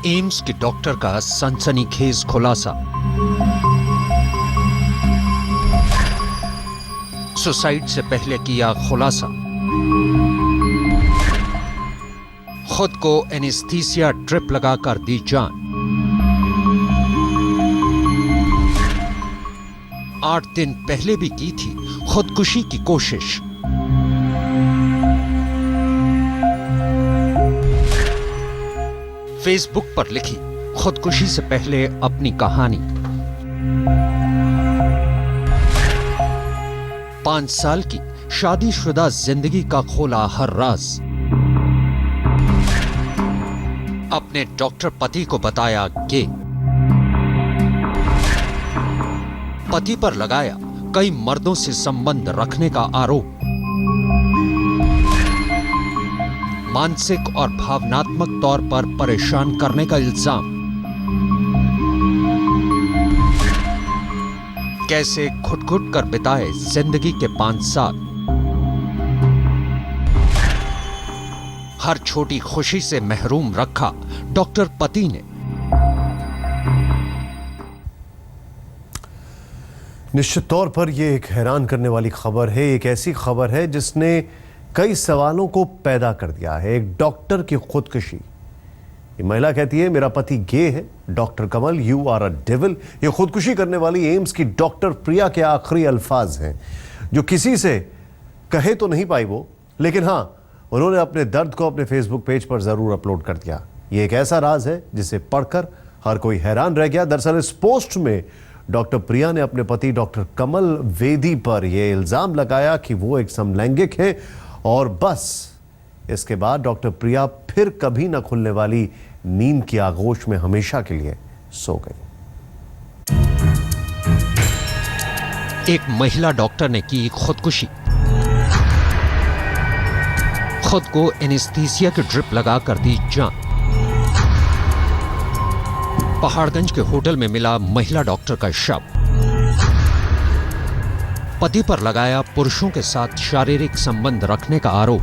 AIIMS के doctor का सनसनीखेज खुलासा। सुसाइड से पहले किया खुलासा। खुद को एनेस्थीसिया ड्रिप लगाकर दी जान। 8 दिन पहले भी की थी खुदकुशी की कोशिश। फेसबुक पर लिखी खुदकुशी से पहले अपनी कहानी। 5 साल की शादीशुदा जिंदगी का खोला हर राज। अपने डॉक्टर पति को बताया गे। पति पर लगाया कई मर्दों से संबंध रखने का आरोप। मानसिक और भावनात्मक तौर पर परेशान करने का इल्जाम। कैसे घुट-घुट कर बिताए जिंदगी के 5 साल। हर छोटी खुशी से महरूम रखा डॉक्टर पति ने। निश्चित तौर पर यह एक हैरान करने वाली खबर है। एक ऐसी खबर है जिसने कई सवालों को पैदा कर दिया है। एक डॉक्टर की खुदकुशी। ये महिला कहती है मेरा पति गे है। Doctor Kamal, you are a devil. ये खुदकुशी करने वाली एम्स की डॉक्टर प्रिया के आखिरी अल्फाज हैं जो किसी से कहे तो नहीं पाई वो, लेकिन हां, उन्होंने अपने दर्द को अपने फेसबुक पेज पर जरूर अपलोड कर दिया। ये एक ऐसा राज है जिसे पढ़कर हर कोई हैरान रह गया। दरअसल इस पोस्ट में डॉक्टर प्रिया ने अपने पति डॉक्टर कमल वेदी पर यह इल्जाम लगाया कि वो एक समलैंगिक है, और बस इसके बाद डॉक्टर प्रिया फिर कभी न खुलने वाली नींद की आगोश में हमेशा के लिए सो गई। एक महिला डॉक्टर ने की खुदकुशी। खुद को एनेस्थीसिया की ड्रिप लगाकर दी जान। पहाड़गंज के होटल में मिला महिला डॉक्टर का शव। पति पर लगाया पुरुषों के साथ शारीरिक संबंध रखने का आरोप।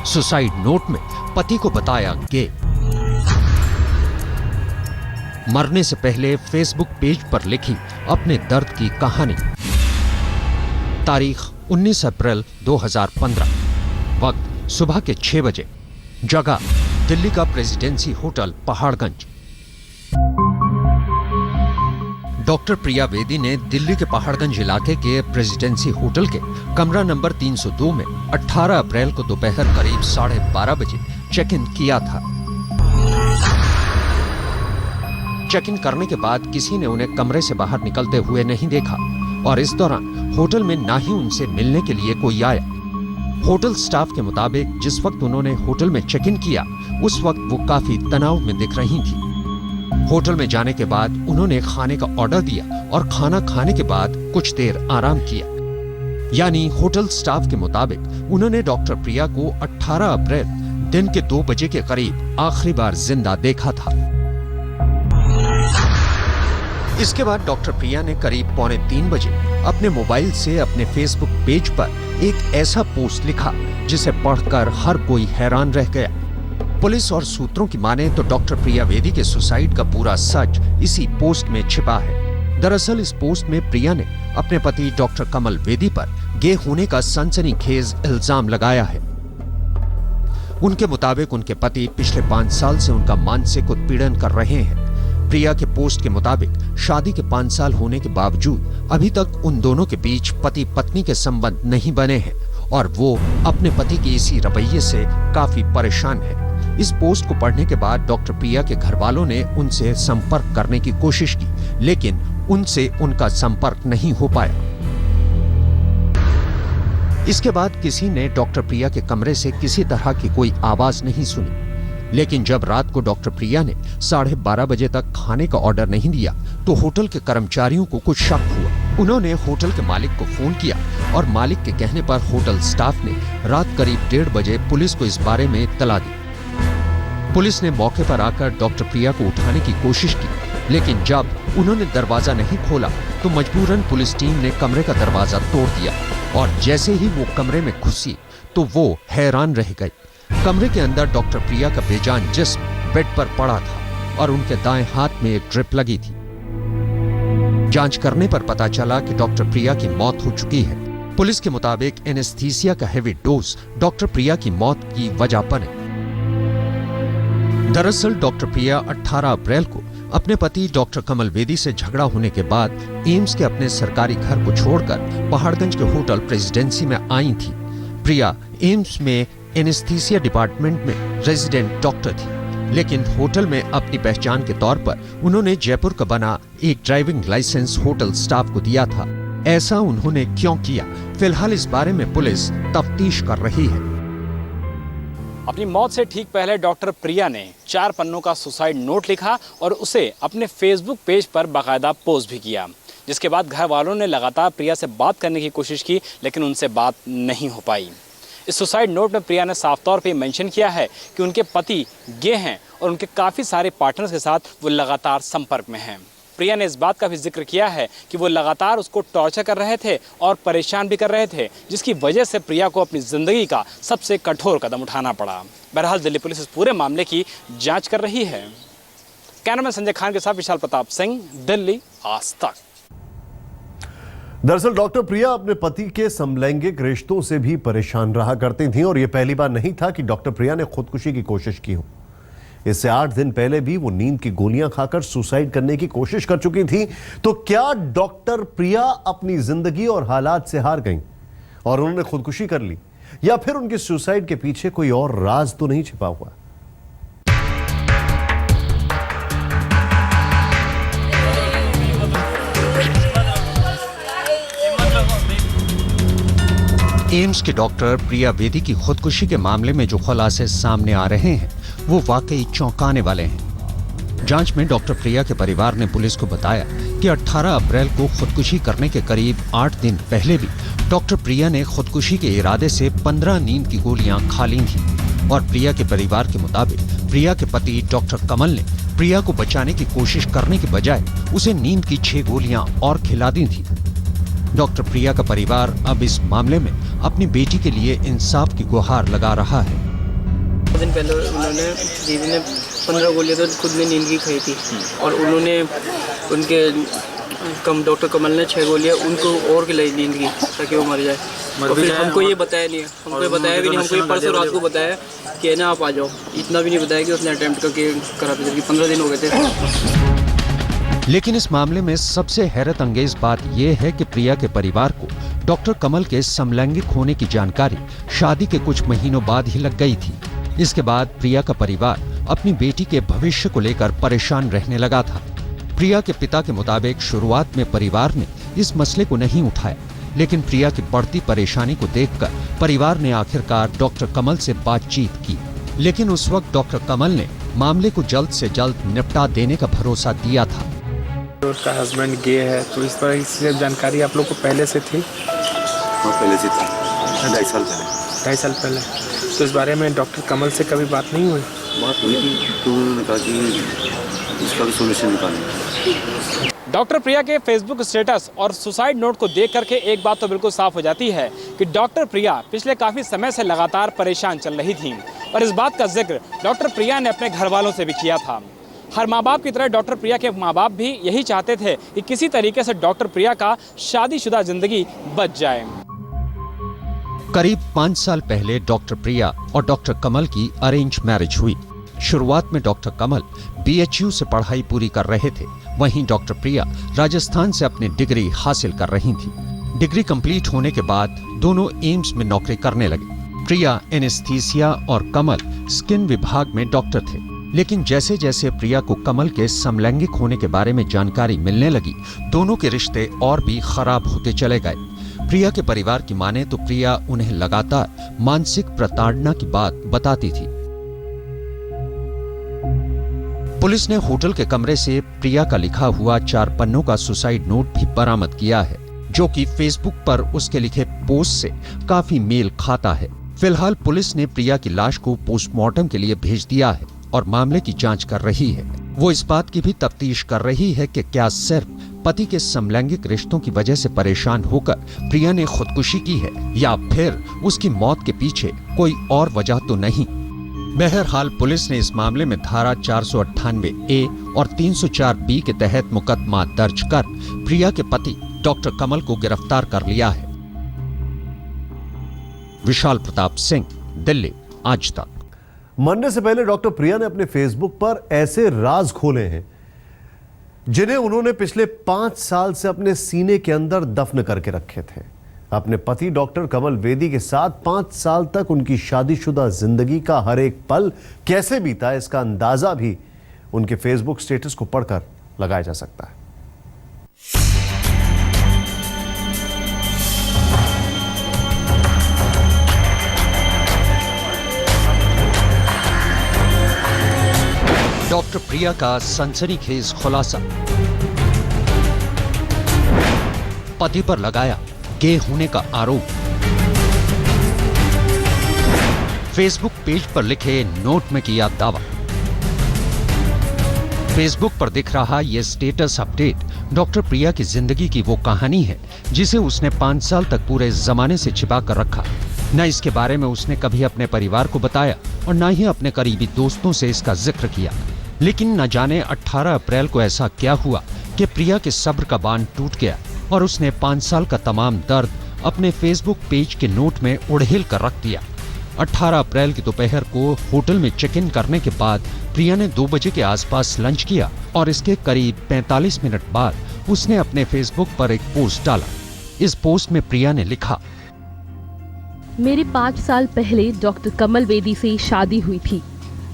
सुसाइड नोट में पति को बताया गे। मरने से पहले फेसबुक पेज पर लिखी अपने दर्द की कहानी। तारीख 19 अप्रैल 2015। वक्त सुबह के 6 बजे। जगह दिल्ली का प्रेसिडेंसी होटल पहाड़गंज। डॉक्टर प्रिया वेदी ने दिल्ली के पहाड़गंज इलाके के प्रेसिडेंसी होटल के कमरा नंबर 302 में 18 अप्रैल को दोपहर करीब 12:30 बजे चेक इन किया था। चेक इन करने के बाद किसी ने उन्हें कमरे से बाहर निकलते हुए नहीं देखा, और इस दौरान होटल में ना ही उनसे मिलने के लिए कोई आया। होटल स्टाफ के मुताबिक जिस वक्त उन्होंने होटल में चेक इन किया उस वक्त वो काफी तनाव में दिख रही थी। होटल में जाने के बाद उन्होंने खाने का ऑर्डर दिया और खाना खाने के बाद कुछ देर आराम किया। यानी होटल स्टाफ के मुताबिक उन्होंने डॉक्टर प्रिया को 18 अप्रैल दिन के 2 बजे के करीब आखिरी बार जिंदा देखा था। इसके बाद डॉक्टर प्रिया ने करीब 2:45 बजे अपने मोबाइल से अपने फेसबुक पेज पर एक ऐसा पोस्ट लिखा जिसे पढ़कर हर कोई हैरान रह गया। पुलिस और सूत्रों की माने तो डॉक्टर प्रिया वेदी के सुसाइड का पूरा सच इसी पोस्ट में छिपा है। दरअसल इस पोस्ट में प्रिया ने अपने पति डॉक्टर कमल वेदी पर गे होने का सनसनीखेज इल्जाम लगाया है। उनके मुताबिक उनके पति पिछले 5 साल से उनका मानसिक उत्पीड़न कर रहे हैं। प्रिया के पोस्ट के मुताबिक शादी के 5 साल होने के बावजूद अभी तक उन दोनों के बीच पति पत्नी के संबंध नहीं बने हैं, और वो अपने पति के इसी रवैये से काफी परेशान है। इस पोस्ट को पढ़ने के बाद डॉक्टर प्रिया के घर वालों ने उनसे संपर्क करने की कोशिश की, लेकिन उनसे उनका संपर्क नहीं हो पाया। इसके बाद किसी ने डॉक्टर प्रिया के कमरे से किसी तरह की कोई आवाज नहीं सुनी, लेकिन जब रात को डॉक्टर प्रिया ने 12:30 बजे तक खाने का ऑर्डर नहीं दिया तो होटल के कर्मचारियों को कुछ शक हुआ। उन्होंने होटल के मालिक को फोन किया, और मालिक के कहने पर होटल स्टाफ ने रात करीब 1:30 बजे पुलिस को इस बारे में इत्तला दी। पुलिस ने मौके पर आकर डॉक्टर प्रिया को उठाने की कोशिश की, लेकिन जब उन्होंने दरवाजा नहीं खोला तो मजबूरन पुलिस टीम ने कमरे का दरवाजा तोड़ दिया, और जैसे ही वो कमरे में घुसी तो वो हैरान रह गई। कमरे के अंदर डॉक्टर प्रिया का बेजान जिस्म बेड पर पड़ा था और उनके दाएं हाथ में एक ड्रिप लगी थी। जांच करने पर पता चला कि डॉक्टर प्रिया की मौत हो चुकी है। पुलिस के मुताबिक एनेस्थीसिया का हेवी डोज डॉक्टर प्रिया की मौत की वजह बने। दरअसल डॉक्टर प्रिया 18 अप्रैल को अपने पति डॉक्टर कमल वेदी से झगड़ा होने के बाद एम्स के अपने सरकारी घर को छोड़कर पहाड़गंज के होटल प्रेसिडेंसी में आई थी। प्रिया एम्स में एनेस्थीसिया डिपार्टमेंट में रेजिडेंट डॉक्टर थी, लेकिन होटल में अपनी पहचान के तौर पर उन्होंने जयपुर का बना एक ड्राइविंग लाइसेंस होटल स्टाफ को दिया था। ऐसा उन्होंने क्यों किया, फिलहाल इस बारे में पुलिस तफ्तीश कर रही है। अपनी मौत से ठीक पहले डॉक्टर प्रिया ने 4 पन्नों का सुसाइड नोट लिखा और उसे अपने फेसबुक पेज पर बाकायदा पोस्ट भी किया, जिसके बाद घर वालों ने लगातार प्रिया से बात करने की कोशिश की, लेकिन उनसे बात नहीं हो पाई। इस सुसाइड नोट में प्रिया ने साफ तौर पे मेंशन किया है कि उनके पति गे हैं और उनके काफ़ी सारे पार्टनर्स के साथ वो लगातार संपर्क में हैं। प्रिया ने इस बात का भी जिक्र किया है कि वो लगातार उसको टॉर्चर कर रहे थे और परेशान भी कर रहे थे, जिसकी वजह से प्रिया को अपनी ज़िंदगी का सबसे कठोर कदम उठाना पड़ा। बहरहाल दिल्ली पुलिस इस पूरे मामले की जांच कर रही है। कैमरामैन संजय खान के साथ विशाल प्रताप सिंह, दिल्ली, आज तक। दरअसल डॉक्टर प्रिया अपने पति के समलैंगिक रिश्तों से भी परेशान रहा करती थीं और यह पहली बार नहीं था कि डॉक्टर प्रिया ने खुदकुशी की कोशिश की हो। इससे 8 दिन पहले भी वो नींद की गोलियां खाकर सुसाइड करने की कोशिश कर चुकी थी। तो क्या डॉक्टर प्रिया अपनी जिंदगी और हालात से हार गईं और उन्होंने खुदकुशी कर ली, या फिर उनकी सुसाइड के पीछे कोई और राज तो नहीं छिपा हुआ? एम्स के डॉक्टर प्रिया वेदी की खुदकुशी के मामले में जो खुलासे सामने आ रहे हैं वो वाकई चौंकाने वाले हैं। जांच में डॉक्टर प्रिया के परिवार ने पुलिस को बताया कि 18 अप्रैल को खुदकुशी करने के करीब 8 दिन पहले भी डॉक्टर प्रिया ने खुदकुशी के इरादे से 15 नींद की गोलियां खा ली थीं और प्रिया के परिवार के मुताबिक प्रिया के पति डॉक्टर कमल ने प्रिया को बचाने की कोशिश करने के बजाय उसे नींद की 6 गोलियां और खिला दी थी। डॉक्टर प्रिया का परिवार अब इस मामले में अपनी बेटी के लिए इंसाफ की गुहार लगा रहा है। दिन पहले उन्होंने दीदी ने 15 गोलियां तो खुद ने नींद की खाई थी और उन्होंने उनके डॉक्टर कमल ने 6 गोलियां उनको और खिलाई नींद की ताकि वो मर जाए। और फिर हमको ये बताया नहीं है, हमको ये बताया भी नहीं। हमको ये परसों रात को बताया कि ना आप आ जाओ, इतना भी नहीं बताया कि उसने अटेम्प्ट करके करा था, जबकि 15 दिन हो गए थे। लेकिन इस मामले में सबसे हैरत अंगेज बात यह है कि प्रिया के परिवार को डॉक्टर कमल के समलैंगिक होने की जानकारी शादी के कुछ महीनों बाद ही लग गई थी। इसके बाद प्रिया का परिवार अपनी बेटी के भविष्य को लेकर परेशान रहने लगा था। प्रिया के पिता के मुताबिक शुरुआत में परिवार ने इस मसले को नहीं उठाया, लेकिन प्रिया की बढ़ती परेशानी को देखकर परिवार ने आखिरकार डॉक्टर कमल से बातचीत की। लेकिन उस वक्त डॉक्टर कमल ने मामले को जल्द से जल्द निपटा देने का भरोसा दिया था। उसका हस्बैंड गे है, तो इस तरह की जानकारी आप लोग को पहले से थी? हाँ, पहले से थी, 2.5 साल पहले। 2.5 साल पहले। तो इस बारे में डॉक्टर कमल से कभी बात नहीं हुई? बात हुई थी, तो उन्होंने कहा कि इसका भी सोल्यूशन निकालेंगे। डॉक्टर प्रिया के फेसबुक स्टेटस और सुसाइड नोट को देख करके एक बात तो बिल्कुल साफ हो जाती है कि डॉक्टर प्रिया पिछले काफ़ी समय से लगातार परेशान चल रही थी और इस बात का जिक्र डॉक्टर प्रिया ने अपने घर वालों से भी किया था। हर माँ बाप की तरह डॉक्टर प्रिया के माँ बाप भी यही चाहते थे कि किसी तरीके से डॉक्टर प्रिया का शादीशुदा जिंदगी बच जाए। करीब 5 साल पहले डॉक्टर प्रिया और डॉक्टर कमल की अरेंज मैरिज हुई। शुरुआत में डॉक्टर कमल BHU से पढ़ाई पूरी कर रहे थे, वहीं डॉक्टर प्रिया राजस्थान से अपनी डिग्री हासिल कर रही थी। डिग्री कंप्लीट होने के बाद दोनों एम्स में नौकरी करने लगे। प्रिया एनेस्थीसिया और कमल स्किन विभाग में डॉक्टर थे, लेकिन जैसे जैसे प्रिया को कमल के समलैंगिक होने के बारे में जानकारी मिलने लगी, दोनों के रिश्ते और भी खराब होते चले गए। प्रिया के परिवार की माने तो प्रिया उन्हें लगातार मानसिक प्रताड़ना की बात बताती थी। पुलिस ने होटल के कमरे से प्रिया का लिखा हुआ 4 पन्नों का सुसाइड नोट भी बरामद किया है, जो कि फेसबुक पर उसके लिखे पोस्ट से काफी मेल खाता है। फिलहाल पुलिस ने प्रिया की लाश को पोस्टमार्टम के लिए भेज दिया है और मामले की जांच कर रही है। वो इस बात की भी तफ्तीश कर रही है कि क्या सिर्फ पति के समलैंगिक रिश्तों की वजह से परेशान होकर प्रिया ने खुदकुशी की है या फिर उसकी मौत के पीछे कोई और वजह तो नहीं। बहरहाल पुलिस ने इस मामले में धारा 498A और 304B के तहत मुकदमा दर्ज कर प्रिया के पति डॉक्टर कमल को गिरफ्तार कर लिया है। विशाल प्रताप सिंह, दिल्ली, आज तक। मरने से पहले डॉक्टर प्रिया ने अपने फेसबुक पर ऐसे राज खोले हैं जिन्हें उन्होंने पिछले 5 साल से अपने सीने के अंदर दफन करके रखे थे। अपने पति डॉक्टर कमल वेदी के साथ 5 साल तक उनकी शादीशुदा जिंदगी का हर एक पल कैसे बीता, इसका अंदाजा भी उनके फेसबुक स्टेटस को पढ़कर लगाया जा सकता है। डॉक्टर प्रिया का सनसनीखेज खुलासा, पति पर लगाया गे होने का आरोप। फेसबुक पेज पर लिखे नोट में किया दावा। फेसबुक पर दिख रहा यह स्टेटस अपडेट डॉक्टर प्रिया की जिंदगी की वो कहानी है जिसे उसने 5 साल तक पूरे जमाने से छिपा कर रखा। न इसके बारे में उसने कभी अपने परिवार को बताया और न ही अपने करीबी दोस्तों से इसका जिक्र किया। लेकिन न जाने 18 अप्रैल को ऐसा क्या हुआ कि प्रिया के सब्र का बांध टूट गया और उसने 5 साल का तमाम दर्द अपने फेसबुक पेज के नोट में उड़ेल कर रख दिया। 18 अप्रैल की दोपहर को होटल में चेक इन करने के बाद प्रिया ने 2 बजे के आसपास लंच किया और इसके करीब 45 मिनट बाद उसने अपने फेसबुक पर एक पोस्ट डाला। इस पोस्ट में प्रिया ने लिखा, मेरी 5 साल पहले डॉक्टर कमल वेदी से शादी हुई थी,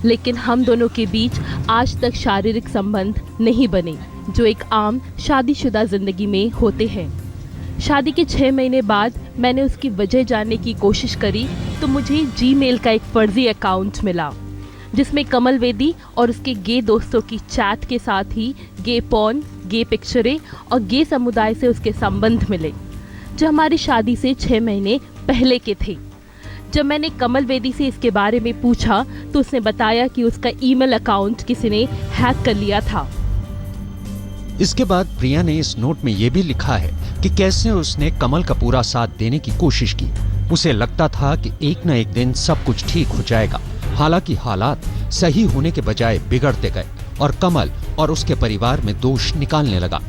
लेकिन हम दोनों के बीच आज तक शारीरिक संबंध नहीं बने जो एक आम शादीशुदा जिंदगी में होते हैं। शादी के 6 महीने बाद मैंने उसकी वजह जानने की कोशिश करी तो मुझे जीमेल का एक फर्जी अकाउंट मिला जिसमें कमल वेदी और उसके गे दोस्तों की चैट के साथ ही गे पॉर्न, गे पिक्चरें और गे समुदाय से उसके संबंध मिले जो हमारी शादी से 6 महीने पहले के थे। जब मैंने कमल वेदी से इसके बारे में पूछा तो उसने बताया कि उसका ईमेल अकाउंट किसी ने हैक कर लिया था। इसके बाद प्रिया ने इस नोट में यह भी लिखा है कि कैसे उसने कमल का पूरा साथ देने की कोशिश की। उसे लगता था कि एक न एक दिन सब कुछ ठीक हो जाएगा। हालांकि हालात सही होने के बजाय बिगड़ते गए और कमल और उसके परिवार में दोष निकालने लगा।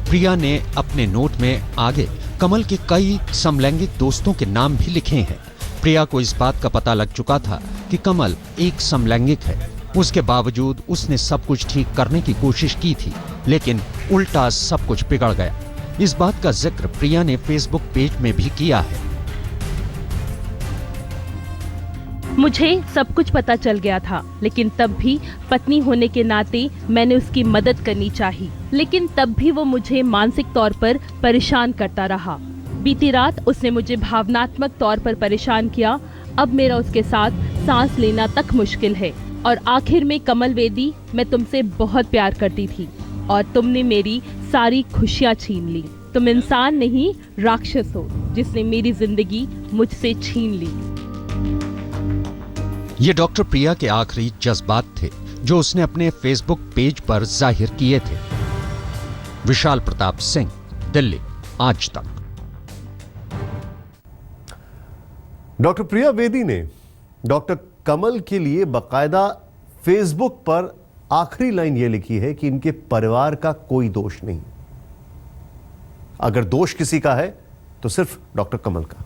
प्रिया ने अपने नोट में आगे कमल के कई समलैंगिक दोस्तों के नाम भी लिखे हैं। प्रिया को इस बात का पता लग चुका था कि कमल एक समलैंगिक है। उसके बावजूद उसने सब कुछ ठीक करने की कोशिश की थी, लेकिन उल्टा सब कुछ बिगड़ गया। इस बात का जिक्र प्रिया ने फेसबुक पेज में भी किया है। मुझे सब कुछ पता चल गया था, लेकिन तब भी पत्नी होने के नाते मैंने उसकी मदद करनी चाहिए, लेकिन तब भी वो मुझे मानसिक तौर पर परेशान करता रहा। बीती रात उसने मुझे भावनात्मक तौर पर परेशान किया। अब मेरा उसके साथ सांस लेना तक मुश्किल है। और आखिर में कमल वेदी, मैं तुमसे बहुत प्यार करती थी और तुमने मेरी सारी खुशियाँ छीन ली। तुम इंसान नहीं, राक्षस हो जिसने मेरी जिंदगी मुझसे छीन ली। ये डॉक्टर प्रिया के आखिरी जज्बात थे जो उसने अपने फेसबुक पेज पर जाहिर किए थे। विशाल प्रताप सिंह, दिल्ली, आज तक। डॉक्टर प्रिया वेदी ने डॉक्टर कमल के लिए बकायदा फेसबुक पर आखिरी लाइन यह लिखी है कि इनके परिवार का कोई दोष नहीं। अगर दोष किसी का है तो सिर्फ डॉक्टर कमल का।